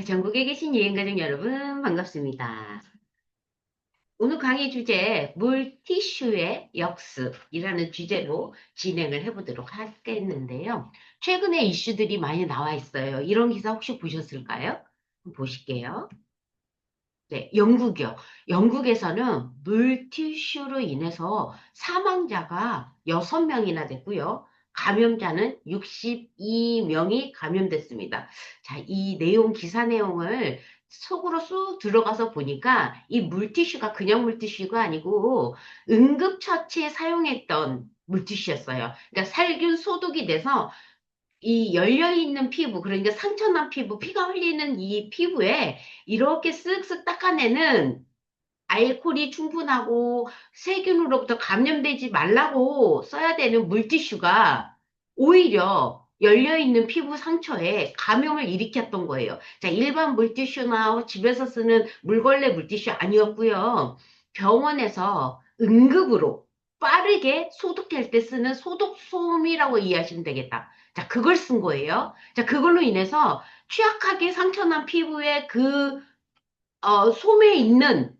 전국에 계신 여행가족 여러분, 반갑습니다. 오늘 강의 주제, 물티슈의 역습이라는 주제로 진행을 해보도록 하겠는데요. 최근에 이슈들이 많이 나와 있어요. 이런 기사 혹시 보셨을까요? 한번 보실게요. 네, 영국이요. 영국에서는 물티슈로 인해서 사망자가 6명이나 됐고요. 감염자는 62명이 감염됐습니다. 자, 이 내용, 기사 내용을 속으로 쑥 들어가서 보니까 이 물티슈가 그냥 물티슈가 아니고 응급처치에 사용했던 물티슈였어요. 그러니까 살균 소독이 돼서 이 열려있는 피부, 그러니까 상처난 피부, 피가 흘리는 이 피부에 이렇게 쓱쓱 닦아내는 알코올이 충분하고 세균으로부터 감염되지 말라고 써야 되는 물티슈가 오히려 열려있는 피부 상처에 감염을 일으켰던 거예요. 자, 일반 물티슈나 집에서 쓰는 물걸레 물티슈 아니었고요. 병원에서 응급으로 빠르게 소독할 때 쓰는 소독솜이라고 이해하시면 되겠다. 자, 그걸 쓴 거예요. 자, 그걸로 인해서 취약하게 상처난 피부에 솜에 있는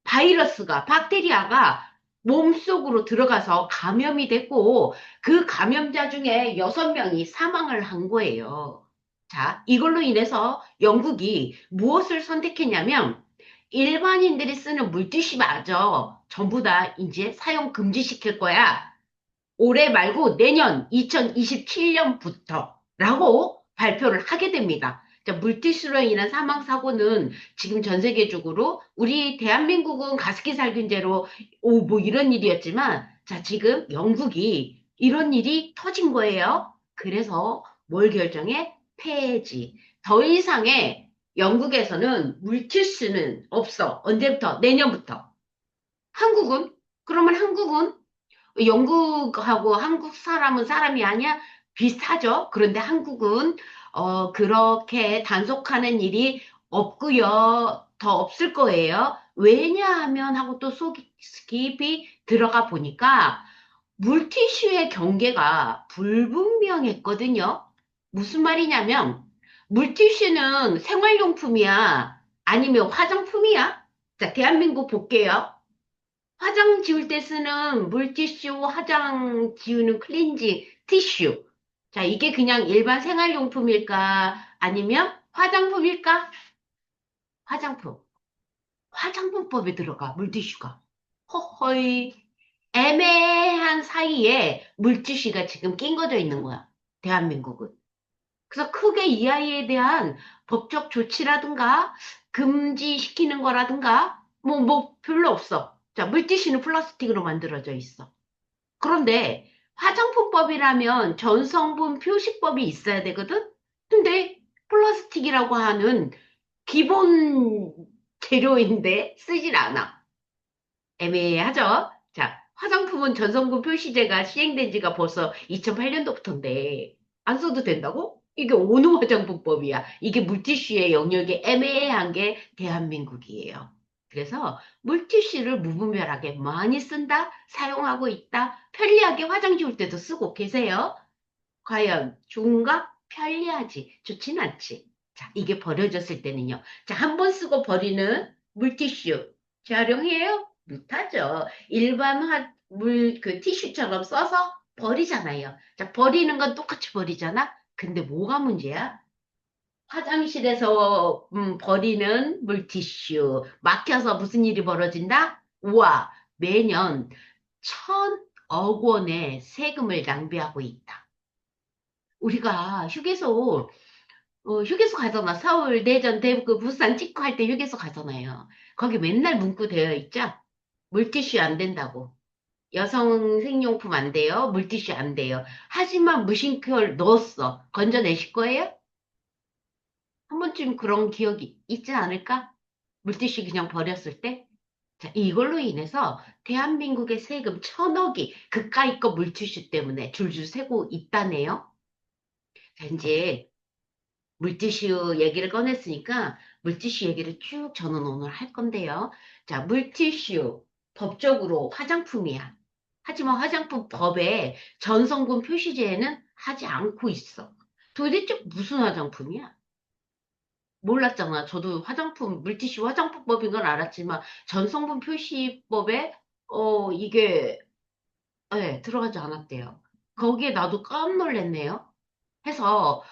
바이러스가, 박테리아가 몸속으로 들어가서 감염이 됐고, 그 감염자 중에 6명이 사망을 한 거예요. 자, 이걸로 인해서 영국이 무엇을 선택했냐면, 일반인들이 쓰는 물티슈마저 전부 다 이제 사용 금지시킬 거야. 올해 말고 내년 2027년부터 라고 발표를 하게 됩니다. 자, 물티슈로 인한 사망 사고는 지금 전 세계적으로 우리 대한민국은 가습기 살균제로 뭐 이런 일이었지만 자, 지금 영국이 이런 일이 터진 거예요. 그래서 뭘 결정해? 폐지. 더 이상의 영국에서는 물티슈는 없어. 언제부터? 내년부터. 한국은? 그러면 한국은 영국하고 한국 사람은 사람이 아니야? 비슷하죠? 그런데 한국은, 그렇게 단속하는 일이 없고요. 더 없을 거예요. 왜냐하면 하고 또 속 깊이 들어가 보니까 물티슈의 경계가 불분명했거든요. 무슨 말이냐면, 물티슈는 생활용품이야? 아니면 화장품이야? 자, 대한민국 볼게요. 화장 지울 때 쓰는 물티슈, 화장 지우는 클렌징 티슈. 자, 이게 그냥 일반 생활용품일까? 아니면 화장품일까? 화장품. 화장품법에 들어가, 물티슈가. 허허이. 애매한 사이에 물티슈가 지금 낀 거져 있는 거야. 대한민국은. 그래서 크게 이 아이에 대한 법적 조치라든가, 금지시키는 거라든가, 뭐 별로 없어. 자, 물티슈는 플라스틱으로 만들어져 있어. 그런데 화장품법이라면 전성분 표시법이 있어야 되거든? 근데 플라스틱이라고 하는 기본 재료인데 쓰질 않아. 애매하죠? 자, 화장품은 전성분 표시제가 시행된 지가 벌써 2008년도부터인데 안 써도 된다고? 이게 어느 화장품법이야? 이게 물티슈의 영역이 애매한 게 대한민국이에요. 그래서 물티슈를 무분별하게 많이 쓴다, 사용하고 있다, 편리하게 화장 지울 때도 쓰고 계세요. 과연 좋은가? 편리하지. 좋진 않지. 자, 이게 버려졌을 때는요. 자, 한 번 쓰고 버리는 물티슈 재활용해요? 못하죠. 일반 그 티슈처럼 써서 버리잖아요. 자, 버리는 건 똑같이 버리잖아? 근데 뭐가 문제야? 화장실에서 버리는 물티슈 막혀서 무슨 일이 벌어진다? 우와, 매년 1,000억 원의 세금을 낭비하고 있다. 우리가 휴게소 가잖아. 서울, 대전, 대구, 부산 찍고 할 때 휴게소 가잖아요. 거기 맨날 문구 되어 있죠? 물티슈 안 된다고. 여성 생용품 안 돼요. 물티슈 안 돼요. 하지만 무심결 넣었어. 건져내실 거예요? 한 번쯤 그런 기억이 있지 않을까? 물티슈 그냥 버렸을 때? 자, 이걸로 인해서 대한민국의 세금 1,000억이 그까이 거 물티슈 때문에 줄줄 새고 있다네요. 자, 이제 물티슈 얘기를 꺼냈으니까 물티슈 얘기를 쭉 저는 오늘 할 건데요. 자, 물티슈 법적으로 화장품이야. 하지만 화장품 법에 전성분 표시제에는 하지 않고 있어. 도대체 무슨 화장품이야? 몰랐잖아. 저도 화장품, 물티슈 화장품법인 건 알았지만, 전성분 표시법에, 이게, 예, 들어가지 않았대요. 거기에 나도 깜 놀랐네요. 해서,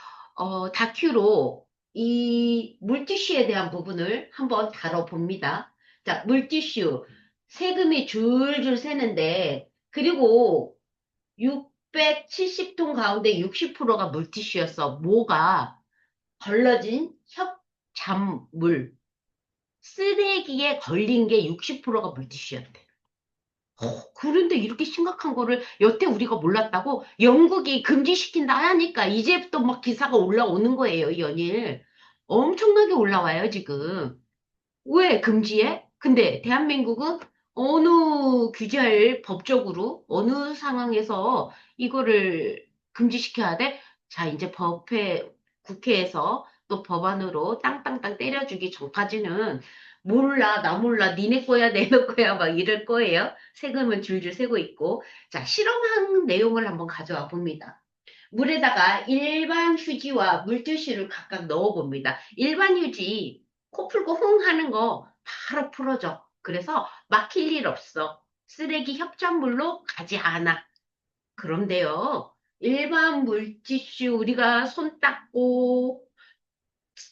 다큐로 이 물티슈에 대한 부분을 한번 다뤄봅니다. 자, 물티슈. 세금이 줄줄 새는데, 그리고 670통 가운데 60%가 물티슈였어. 뭐가 걸러진 협작물. 쓰레기에 걸린 게 60%가 물티슈였대. 그런데 이렇게 심각한 거를 여태 우리가 몰랐다고 영국이 금지시킨다 하니까 이제부터 막 기사가 올라오는 거예요, 연일. 엄청나게 올라와요, 지금. 왜 금지해? 근데 대한민국은 어느 규제할 법적으로 어느 상황에서 이거를 금지시켜야 돼? 자, 이제 국회에서 또 법안으로 땅땅땅 때려주기 전까지는 몰라, 나 몰라, 니네 거야, 내 거야, 막 이럴 거예요. 세금은 줄줄 새고 있고. 자, 실험한 내용을 한번 가져와 봅니다. 물에다가 일반 휴지와 물티슈를 각각 넣어 봅니다. 일반 휴지, 코 풀고 흥 하는 거 바로 풀어져. 그래서 막힐 일 없어. 쓰레기 협작물로 가지 않아. 그런데요, 일반 물티슈 우리가 손 닦고,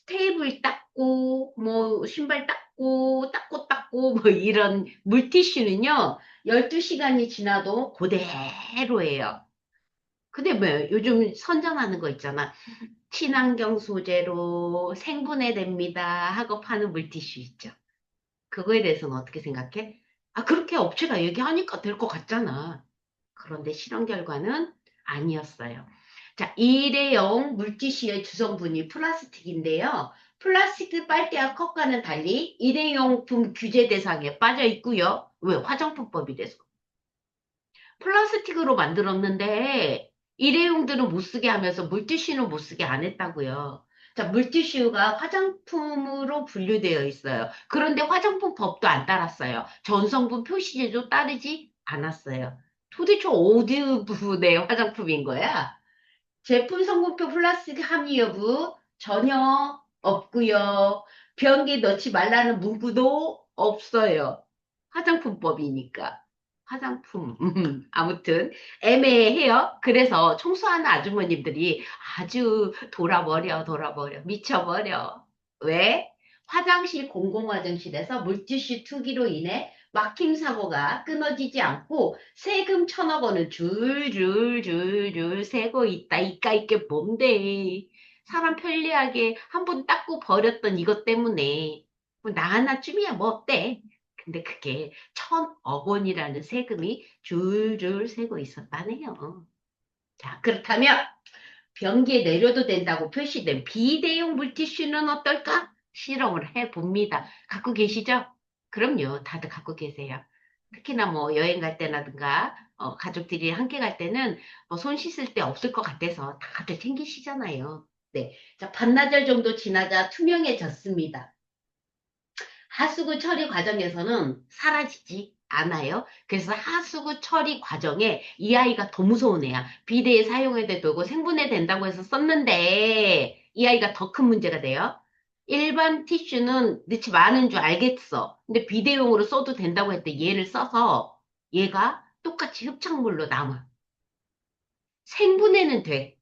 테이블 닦고, 뭐, 신발 닦고, 뭐, 이런 물티슈는요, 12시간이 지나도 그대로예요. 근데 뭐, 요즘 선전하는 거 있잖아. 친환경 소재로 생분해됩니다 하고 파는 물티슈 있죠. 그거에 대해서는 어떻게 생각해? 아, 그렇게 업체가 얘기하니까 될 것 같잖아. 그런데 실험 결과는 아니었어요. 자, 일회용 물티슈의 주성분이 플라스틱인데요. 플라스틱 빨대와 컵과는 달리 일회용품 규제 대상에 빠져 있고요. 왜? 화장품법이 돼서. 플라스틱으로 만들었는데 일회용들은 못 쓰게 하면서 물티슈는 못 쓰게 안 했다고요. 자, 물티슈가 화장품으로 분류되어 있어요. 그런데 화장품 법도 안 따랐어요. 전성분 표시제도 따르지 않았어요. 도대체 어디 부분의 화장품인 거야? 제품 성분표 플라스틱 함유 여부 전혀 없고요. 변기에 넣지 말라는 문구도 없어요. 화장품법이니까. 화장품. 아무튼 애매해요. 그래서 청소하는 아주머님들이 아주 돌아버려, 미쳐버려. 왜? 화장실 공공화장실에서 물티슈 투기로 인해 막힘 사고가 끊어지지 않고 세금 1,000억 원은 줄줄줄줄 새고 있다. 이까 있게 뭔데. 사람 편리하게 한 번 닦고 버렸던 이것 때문에 뭐나 하나쯤이야 뭐 어때? 근데 그게 1,000억 원이라는 세금이 줄줄 새고 있었다네요. 자, 그렇다면 변기에 내려도 된다고 표시된 비대용 물티슈는 어떨까? 실험을 해봅니다. 갖고 계시죠? 그럼요. 다들 갖고 계세요. 특히나 뭐 여행 갈 때라든가 가족들이 함께 갈 때는 뭐손 씻을 때 없을 것 같아서 다들 챙기시잖아요. 네. 자, 반나절 정도 지나자 투명해졌습니다. 하수구 처리 과정에서는 사라지지 않아요. 그래서 하수구 처리 과정에 이 아이가 더 무서운 애야. 비데에 사용해도 되고 생분해 된다고 해서 썼는데 이 아이가 더 큰 문제가 돼요. 일반 티슈는 넣지 많은 줄 알겠어. 근데 비데용으로 써도 된다고 했대. 얘를 써서 얘가 똑같이 흡착물로 남아. 생분해는 돼.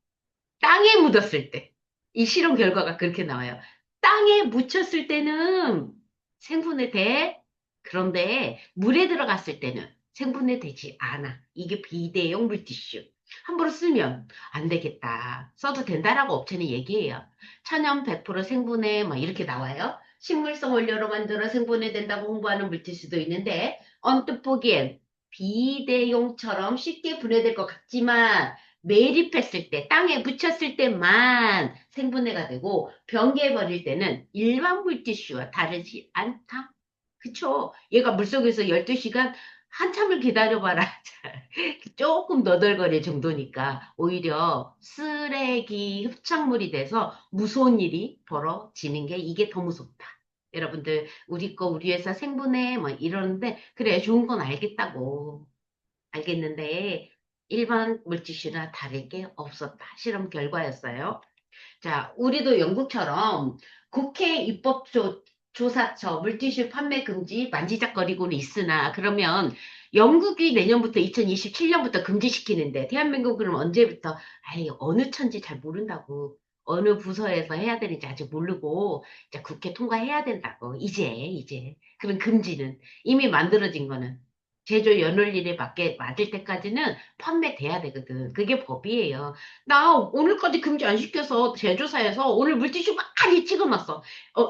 땅에 묻었을 때. 이 실험 결과가 그렇게 나와요. 땅에 묻혔을 때는 생분해 돼. 그런데 물에 들어갔을 때는 생분해 되지 않아. 이게 비대용 물티슈. 함부로 쓰면 안 되겠다. 써도 된다라고 업체는 얘기해요. 천연 100% 생분해 막 이렇게 나와요. 식물성 원료로 만들어 생분해 된다고 홍보하는 물티슈도 있는데 언뜻 보기엔 비대용처럼 쉽게 분해될 것 같지만 매립했을 때, 땅에 묻혔을 때만 생분해가 되고 변기에 버릴 때는 일반 물티슈와 다르지 않다. 그쵸? 얘가 물속에서 12시간 한참을 기다려봐라. 조금 너덜거릴 정도니까 오히려 쓰레기 흡착물이 돼서 무서운 일이 벌어지는 게 이게 더 무섭다. 여러분들 우리 거 우리 회사 생분해 뭐 이러는데 그래 좋은 건 알겠다고. 알겠는데 일반 물티슈나 다를 게 없었다. 실험 결과였어요. 자, 우리도 영국처럼 국회 입법조사처 물티슈 판매 금지 만지작거리고는 있으나 그러면 영국이 내년부터 2027년부터 금지시키는데 대한민국은 언제부터 아이 어느 천지 잘 모른다고 어느 부서에서 해야 되는지 아직 모르고 이제 국회 통과해야 된다고 이제 그런 금지는 이미 만들어진 거는 제조 연월일에 맞을 때까지는 판매돼야 되거든. 그게 법이에요. 나 오늘까지 금지 안 시켜서 제조사에서 오늘 물티슈 많이 찍어놨어.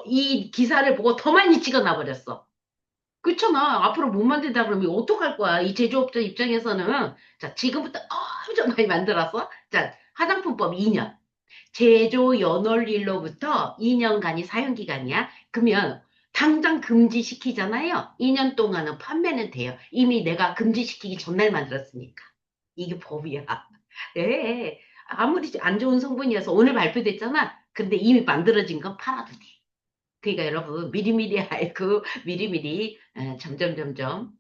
이 기사를 보고 더 많이 찍어놔 버렸어. 그렇잖아. 앞으로 못 만든다 그러면 어떡할 거야? 이 제조업자 입장에서는. 자, 지금부터 엄청 많이 만들었어. 자, 화장품법 2년. 제조 연월일로부터 2년간이 사용기간이야. 그러면 당장 금지시키잖아요. 2년 동안은 판매는 돼요. 이미 내가 금지시키기 전날 만들었으니까. 이게 법이야. 예. 아무리 안 좋은 성분이어서 오늘 발표됐잖아. 근데 이미 만들어진 건 팔아도 돼. 그러니까 여러분 미리미리 알고 미리미리 점점점점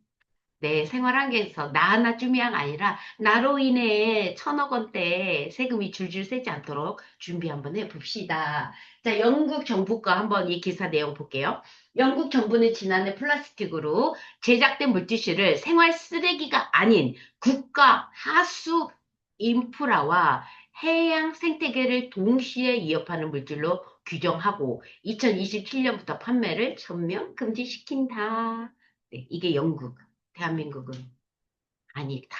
내 생활 환경에서 나 하나쯤이야 아니라 나로 인해 1,000억 원대 세금이 줄줄 새지 않도록 준비 한번 해봅시다. 자, 영국 정부가 한번 이 기사 내용 볼게요. 영국 정부는 지난해 플라스틱으로 제작된 물티슈를 생활 쓰레기가 아닌 국가 하수 인프라와 해양 생태계를 동시에 위협하는 물질로 규정하고 2027년부터 판매를 전면 금지시킨다. 네, 이게 영국. 대한민국은 아니다.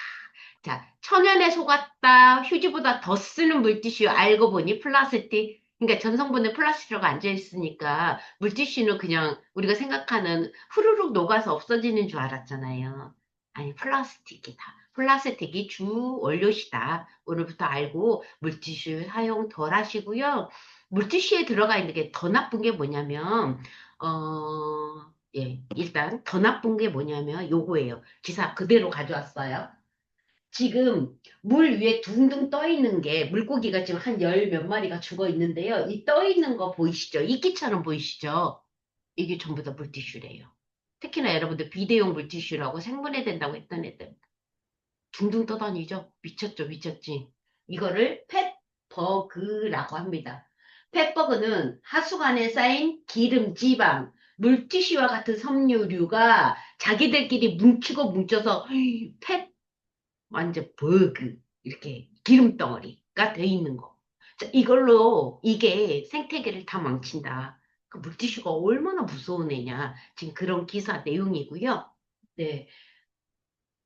자, 천연에 속았다. 휴지보다 더 쓰는 물티슈 알고 보니 플라스틱. 그러니까 전성분에 플라스틱으로 앉아 있으니까 물티슈는 그냥 우리가 생각하는 후루룩 녹아서 없어지는 줄 알았잖아요. 아니, 플라스틱이다. 플라스틱이 주 원료시다. 오늘부터 알고 물티슈 사용 덜 하시고요. 물티슈에 들어가 있는 게 더 나쁜 게 뭐냐면, 일단 더 나쁜 게 뭐냐면 요거예요. 기사 그대로 가져왔어요. 지금 물 위에 둥둥 떠 있는 게 물고기가 지금 한 열 몇 마리가 죽어 있는데요. 이 떠 있는 거 보이시죠? 이끼처럼 보이시죠? 이게 전부 다 물티슈래요. 특히나 여러분들 비대용 물티슈라고 생분해 된다고 했던 애들 둥둥 떠다니죠? 미쳤죠, 미쳤지. 이거를 펫버그라고 합니다. 펫버그는 하수관에 쌓인 기름, 지방, 물티슈와 같은 섬유류가 자기들끼리 뭉치고 뭉쳐서 펫 완전 버그 이렇게 기름덩어리가 돼 있는 거. 자, 이걸로 이게 생태계를 다 망친다. 그 물티슈가 얼마나 무서운 애냐. 지금 그런 기사 내용이고요. 네.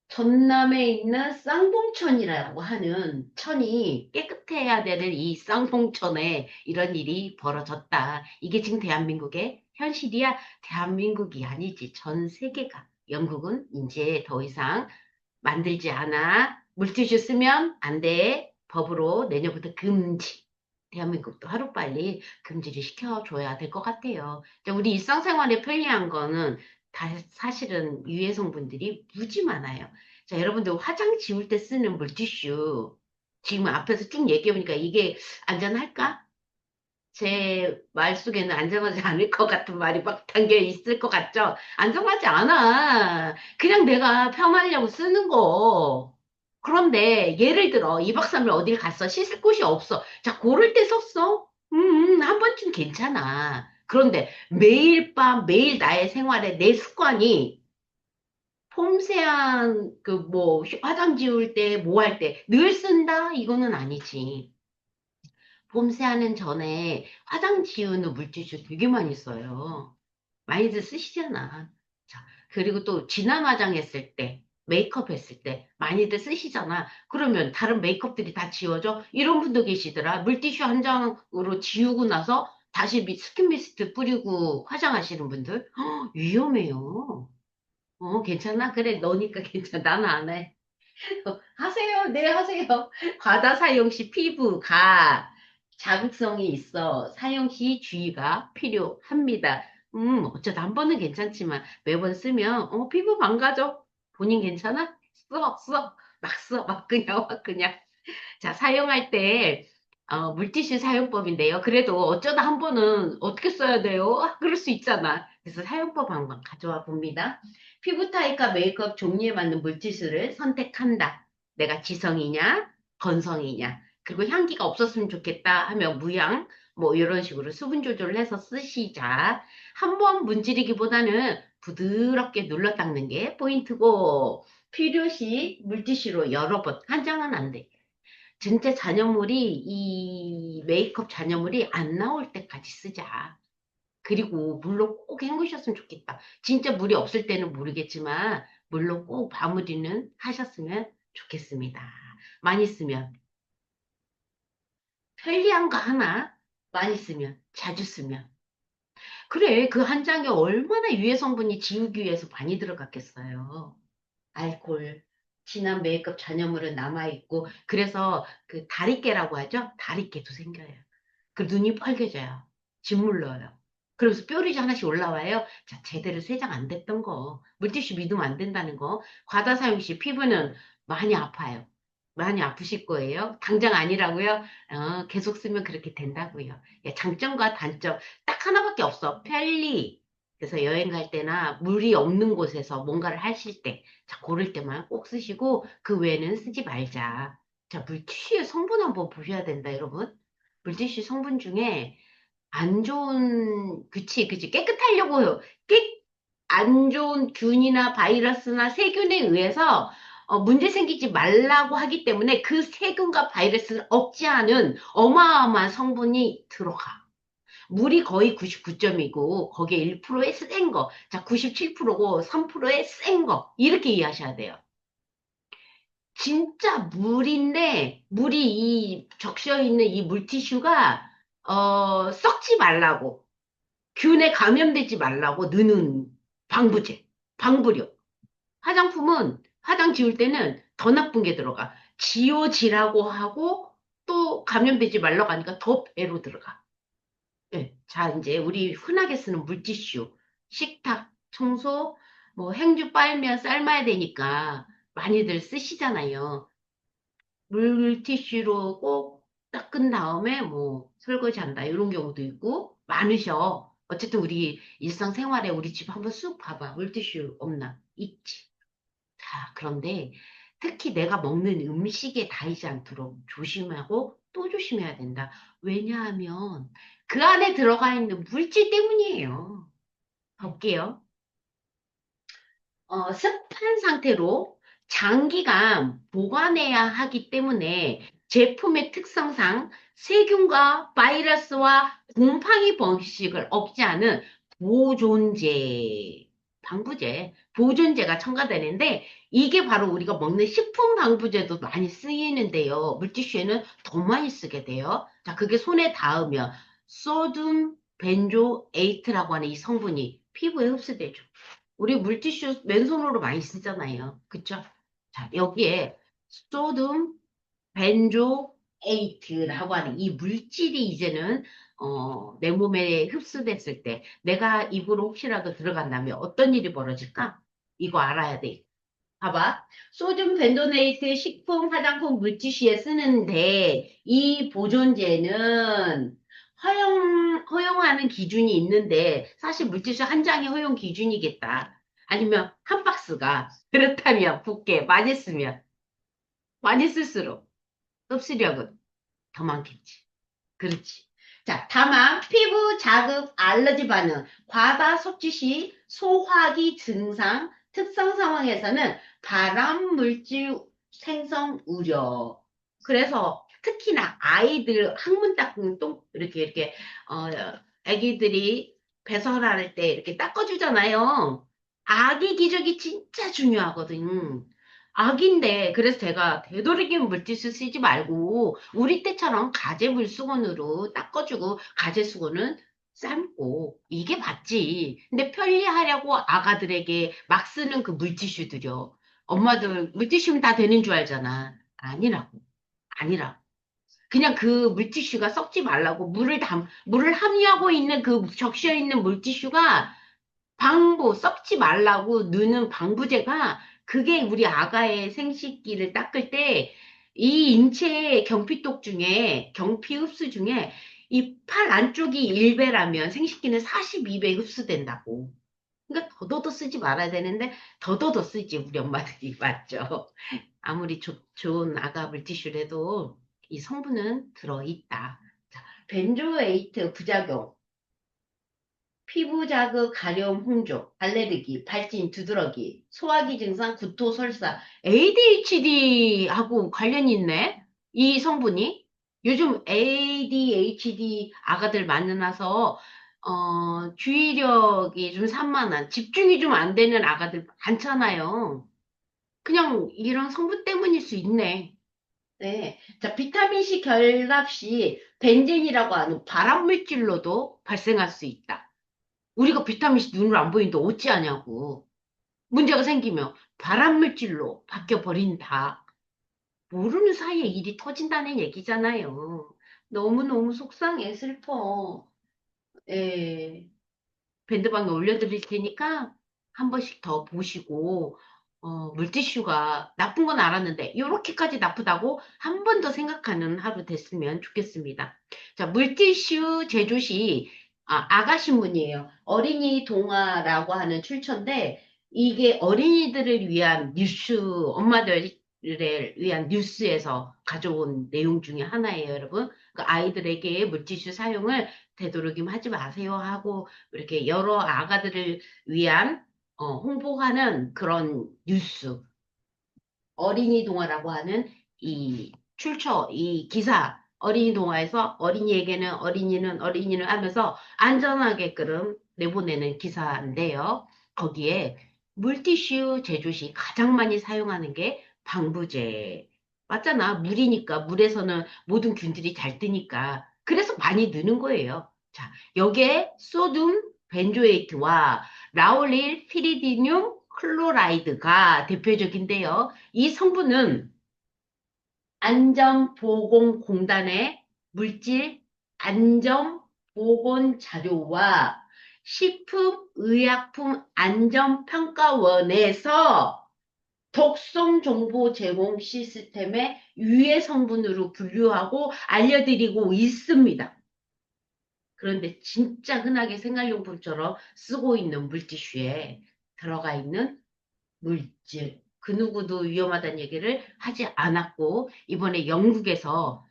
전남에 있는 쌍봉천이라고 하는 천이 깨끗해야 되는 이 쌍봉천에 이런 일이 벌어졌다. 이게 지금 대한민국의 현실이야. 대한민국이 아니지. 전 세계가. 영국은 이제 더 이상 만들지 않아. 물티슈 쓰면 안 돼. 법으로 내년부터 금지. 대한민국도 하루빨리 금지를 시켜줘야 될 것 같아요. 자, 우리 일상생활에 편리한 거는 사실은 유해 성분들이 무지 많아요. 자, 여러분들 화장 지울 때 쓰는 물티슈. 지금 앞에서 쭉 얘기해보니까 이게 안전할까? 제 말 속에는 안전하지 않을 것 같은 말이 막 담겨 있을 것 같죠? 안전하지 않아. 그냥 내가 편하려고 쓰는 거. 그런데 예를 들어 2박 3일 어딜 갔어. 씻을 곳이 없어. 자, 고를 때 썼어. 한 번쯤 괜찮아. 그런데 매일 밤, 매일 나의 생활에 내 습관이 폼세안 그 뭐 화장 지울 때 뭐 할 때 늘 쓴다? 이거는 아니지. 폼세안은 전에 화장 지우는 물티슈 되게 많이 써요. 많이들 쓰시잖아. 자, 그리고 또 진한 화장했을 때, 메이크업 했을 때 많이들 쓰시잖아. 그러면 다른 메이크업들이 다 지워져? 이런 분도 계시더라. 물티슈 한 장으로 지우고 나서 다시 스킨 미스트 뿌리고 화장하시는 분들? 위험해요. 괜찮아? 그래, 너니까 괜찮아. 나는 안 해. 하세요. 네, 하세요. 과다 사용 시 피부가 자극성이 있어 사용 시 주의가 필요합니다. 어쩌다 한 번은 괜찮지만 매번 쓰면 피부 망가져. 본인 괜찮아? 막 써, 막 그냥, 막 그냥. 자, 사용할 때 물티슈 사용법인데요. 그래도 어쩌다 한 번은 어떻게 써야 돼요? 그럴 수 있잖아. 그래서 사용법 한번 가져와 봅니다. 피부 타입과 메이크업 종류에 맞는 물티슈를 선택한다. 내가 지성이냐, 건성이냐. 그리고 향기가 없었으면 좋겠다 하면 무향, 뭐 이런 식으로 수분 조절을 해서 쓰시자. 한 번 문지르기보다는 부드럽게 눌러 닦는 게 포인트고, 필요시 물티슈로 여러 번, 한 장은 안 돼. 진짜 잔여물이, 이 메이크업 잔여물이 안 나올 때까지 쓰자. 그리고 물로 꼭 헹구셨으면 좋겠다. 진짜 물이 없을 때는 모르겠지만, 물로 꼭 마무리는 하셨으면 좋겠습니다. 많이 쓰면. 편리한 거 하나 많이 쓰면, 자주 쓰면. 그래, 그 한 장에 얼마나 유해 성분이 지우기 위해서 많이 들어갔겠어요. 알코올, 진한 메이크업 잔여물은 남아있고, 그래서 그 다리깨라고 하죠? 다리깨도 생겨요. 그 눈이 빨개져요. 짓물러요. 그러면서 뾰루지 하나씩 올라와요. 자, 제대로 세장 안 됐던 거. 물티슈 믿으면 안 된다는 거. 과다 사용 시 피부는 많이 아파요. 많이 아프실 거예요. 당장 아니라고요? 계속 쓰면 그렇게 된다고요. 예, 장점과 단점 딱 하나밖에 없어. 편리. 그래서 여행 갈 때나 물이 없는 곳에서 뭔가를 하실 때, 자, 고를 때만 꼭 쓰시고 그 외에는 쓰지 말자. 자, 물티슈의 성분 한번 보셔야 된다, 여러분. 물티슈 성분 중에 안 좋은, 그치, 깨끗하려고, 안 좋은 균이나 바이러스나 세균에 의해서 문제 생기지 말라고 하기 때문에 그 세균과 바이러스를 억제하는 어마어마한 성분이 들어가. 물이 거의 99점이고, 거기에 1%의 센 거, 자, 97%고 3%의 센 거, 이렇게 이해하셔야 돼요. 진짜 물인데, 물이 이 적셔 있는 이 물티슈가, 썩지 말라고, 균에 감염되지 말라고 넣는 방부제, 방부력. 화장품은, 화장 지울 때는 더 나쁜 게 들어가. 지워지라고 하고, 또 감염되지 말라고 하니까 더 배로 들어가. 네. 자, 이제 우리 흔하게 쓰는 물티슈, 식탁, 청소, 뭐 행주 빨면 삶아야 되니까 많이들 쓰시잖아요. 물티슈로 꼭 닦은 다음에 뭐 설거지한다 이런 경우도 있고 많으셔. 어쨌든 우리 일상생활에 우리 집 한번 쑥 봐봐. 물티슈 없나? 있지. 자, 그런데 특히 내가 먹는 음식에 닿이지 않도록 조심하고 또 조심해야 된다. 왜냐하면 그 안에 들어가 있는 물질 때문이에요. 볼게요. 습한 상태로 장기간 보관해야 하기 때문에 제품의 특성상 세균과 바이러스와 곰팡이 번식을 억제하는 보존제, 방부제, 보존제가 첨가되는데 이게 바로 우리가 먹는 식품 방부제도 많이 쓰이는데요. 물티슈에는 더 많이 쓰게 돼요. 자, 그게 손에 닿으면 소듐 벤조에이트라고 하는 이 성분이 피부에 흡수되죠. 우리 물티슈 맨손으로 많이 쓰잖아요. 그쵸? 자, 여기에 소듐 벤조에이트라고 하는 이 물질이 이제는 내 몸에 흡수됐을 때 내가 입으로 혹시라도 들어간다면 어떤 일이 벌어질까? 이거 알아야 돼. 봐봐. 소듐 벤조네이트 식품 화장품 물티슈에 쓰는데 이 보존제는 허용하는 기준이 있는데 사실 물티슈 한 장이 허용 기준이겠다. 아니면 한 박스가 그렇다면 붓게 많이 쓰면 많이 쓸수록 흡수력은 더 많겠지. 그렇지. 자, 다만 피부 자극 알러지 반응, 과다 섭취 시 소화기 증상, 특성 상황에서는 발암 물질 생성 우려. 그래서 특히나 아이들 항문 닦는 똥 이렇게 어 아기들이 배설할 때 이렇게 닦아주잖아요. 아기 기저귀 진짜 중요하거든. 악인데, 그래서 제가 되도록이면 물티슈 쓰지 말고, 우리 때처럼 가재 물수건으로 닦아주고, 가재 수건은 삶고, 이게 맞지. 근데 편리하려고 아가들에게 막 쓰는 그 물티슈들요. 엄마들 물티슈면 다 되는 줄 알잖아. 아니라고. 아니라. 그냥 그 물티슈가 썩지 말라고 물을 함유하고 있는 그 적셔 있는 물티슈가 썩지 말라고 넣는 방부제가 그게 우리 아가의 생식기를 닦을 때 이 인체의 경피독 중에 경피 흡수 중에 이 팔 안쪽이 1배라면 생식기는 42배 흡수된다고. 그러니까 더더더 쓰지 말아야 되는데 더더더 쓰지 우리 엄마들이 맞죠. 아무리 좋은 아가 물티슈라도 이 성분은 들어있다. 자, 벤조에이트 부작용, 피부 자극, 가려움, 홍조, 알레르기, 발진, 두드러기, 소화기 증상, 구토, 설사, ADHD하고 관련이 있네? 이 성분이? 요즘 ADHD 아가들 만나서, 주의력이 좀 산만한, 집중이 좀 안 되는 아가들 많잖아요. 그냥 이런 성분 때문일 수 있네. 네. 자, 비타민C 결합 시 벤젠이라고 하는 발암물질로도 발생할 수 있다. 우리가 비타민C 눈으로 안 보이는데 어찌하냐고. 문제가 생기면 발암물질로 바뀌어버린다. 모르는 사이에 일이 터진다는 얘기잖아요. 너무너무 속상해, 슬퍼. 예. 밴드방에 올려드릴 테니까 한 번씩 더 보시고, 물티슈가 나쁜 건 알았는데, 이렇게까지 나쁘다고 한 번 더 생각하는 하루 됐으면 좋겠습니다. 자, 물티슈 제조 시, 아가신문이에요. 어린이 동화라고 하는 출처인데, 이게 어린이들을 위한 뉴스, 엄마들을 위한 뉴스에서 가져온 내용 중에 하나예요, 여러분. 그 아이들에게 물티슈 사용을 되도록이면 하지 마세요 하고 이렇게 여러 아가들을 위한 홍보하는 그런 뉴스, 어린이 동화라고 하는 이 출처, 이 기사, 어린이 동화에서 어린이는 하면서 안전하게끔 내보내는 기사인데요. 거기에 물티슈 제조 시 가장 많이 사용하는 게 방부제. 맞잖아. 물이니까, 물에서는 모든 균들이 잘 뜨니까. 그래서 많이 느는 거예요. 자, 여기에 소듐 벤조에이트와 라올릴 피리디듐 클로라이드가 대표적인데요. 이 성분은 안전보건공단의 물질 안전보건자료와 식품의약품안전평가원에서 독성 정보 제공 시스템의 유해 성분으로 분류하고 알려드리고 있습니다. 그런데 진짜 흔하게 생활용품처럼 쓰고 있는 물티슈에 들어가 있는 물질. 그 누구도 위험하다는 얘기를 하지 않았고, 이번에 영국에서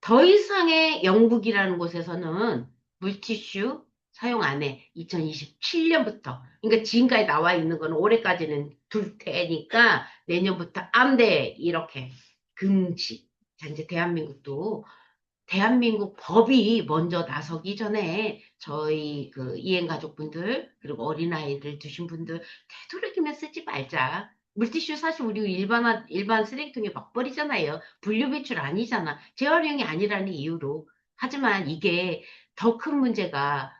더 이상의 영국이라는 곳에서는 물티슈 사용 안 해. 2027년부터. 그러니까 지금까지 나와 있는 건 올해까지는 둘 테니까 내년부터 안 돼. 이렇게 금지. 자, 이제 대한민국 법이 먼저 나서기 전에 저희 그 이행가족분들 그리고 어린아이들 두신 분들 되도록이면 쓰지 말자. 물티슈 사실 우리 일반 쓰레기통에 막 버리잖아요. 분리배출 아니잖아. 재활용이 아니라는 이유로. 하지만 이게 더 큰 문제가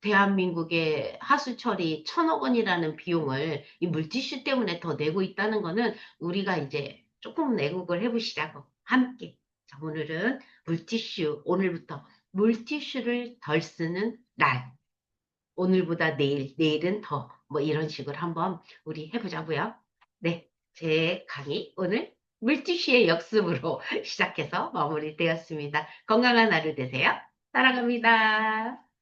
대한민국의 하수 처리 1,000억 원이라는 비용을 이 물티슈 때문에 더 내고 있다는 거는 우리가 이제 조금 내국을 해보시자고 함께. 자, 오늘부터 물티슈를 덜 쓰는 날. 오늘보다 내일, 내일은 더, 뭐 이런 식으로 한번 우리 해보자고요. 네, 제 강의 오늘 물티슈의 역습으로 시작해서 마무리되었습니다. 건강한 하루 되세요. 사랑합니다.